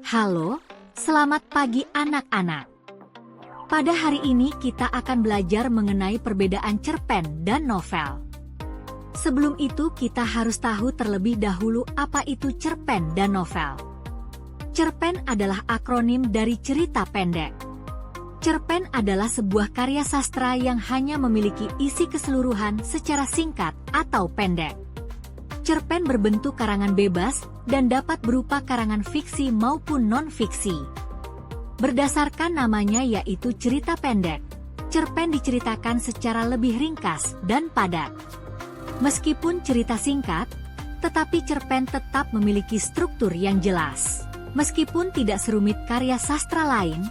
Halo, selamat pagi anak-anak. Pada hari ini kita akan belajar mengenai perbedaan cerpen dan novel. Sebelum itu kita harus tahu terlebih dahulu apa itu cerpen dan novel. Cerpen adalah akronim dari cerita pendek. Cerpen adalah sebuah karya sastra yang hanya memiliki isi keseluruhan secara singkat atau pendek. Cerpen berbentuk karangan bebas dan dapat berupa karangan fiksi maupun non-fiksi. Berdasarkan namanya yaitu cerita pendek, cerpen diceritakan secara lebih ringkas dan padat. Meskipun cerita singkat, tetapi cerpen tetap memiliki struktur yang jelas. Meskipun tidak serumit karya sastra lain,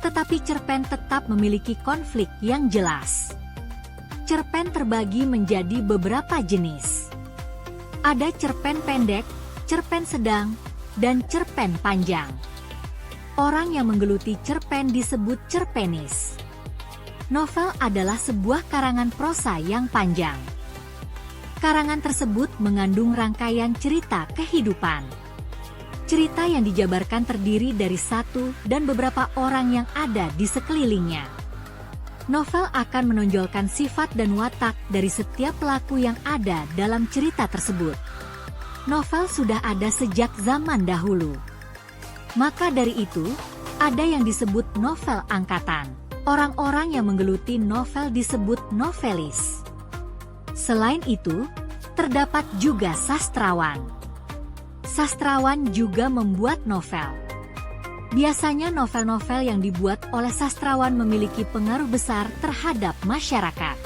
tetapi cerpen tetap memiliki konflik yang jelas. Cerpen terbagi menjadi beberapa jenis. Ada cerpen pendek, cerpen sedang, dan cerpen panjang. Orang yang menggeluti cerpen disebut cerpenis. Novel adalah sebuah karangan prosa yang panjang. Karangan tersebut mengandung rangkaian cerita kehidupan. Cerita yang dijabarkan terdiri dari satu dan beberapa orang yang ada di sekelilingnya. Novel akan menonjolkan sifat dan watak dari setiap pelaku yang ada dalam cerita tersebut. Novel sudah ada sejak zaman dahulu. Maka dari itu, ada yang disebut novel angkatan. Orang-orang yang menggeluti novel disebut novelis. Selain itu, terdapat juga sastrawan. Sastrawan juga membuat novel. Biasanya novel-novel yang dibuat oleh sastrawan memiliki pengaruh besar terhadap masyarakat.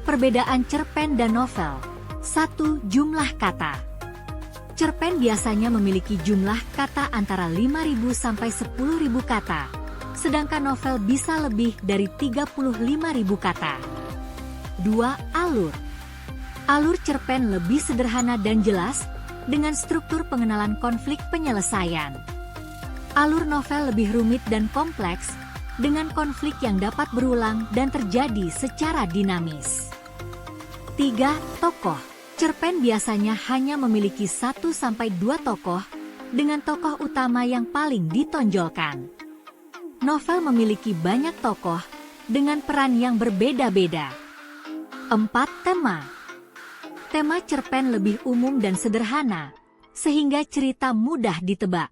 Perbedaan cerpen dan novel. 1. Jumlah kata. Cerpen biasanya memiliki jumlah kata antara 5.000 sampai 10.000 kata, sedangkan novel bisa lebih dari 35.000 kata. 2. Alur. Alur cerpen lebih sederhana dan jelas, dengan struktur pengenalan konflik penyelesaian. Alur novel lebih rumit dan kompleks, dengan konflik yang dapat berulang dan terjadi secara dinamis. 3. Tokoh. Cerpen biasanya hanya memiliki 1-2 tokoh, dengan tokoh utama yang paling ditonjolkan. Novel memiliki banyak tokoh, dengan peran yang berbeda-beda. 4. Tema. Tema cerpen lebih umum dan sederhana, sehingga cerita mudah ditebak.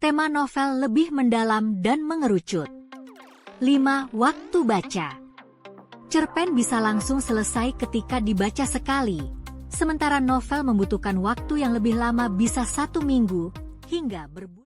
Tema novel lebih mendalam dan mengerucut. 5. Waktu baca. Cerpen bisa langsung selesai ketika dibaca sekali, sementara novel membutuhkan waktu yang lebih lama, bisa 1 minggu, hingga berbulan.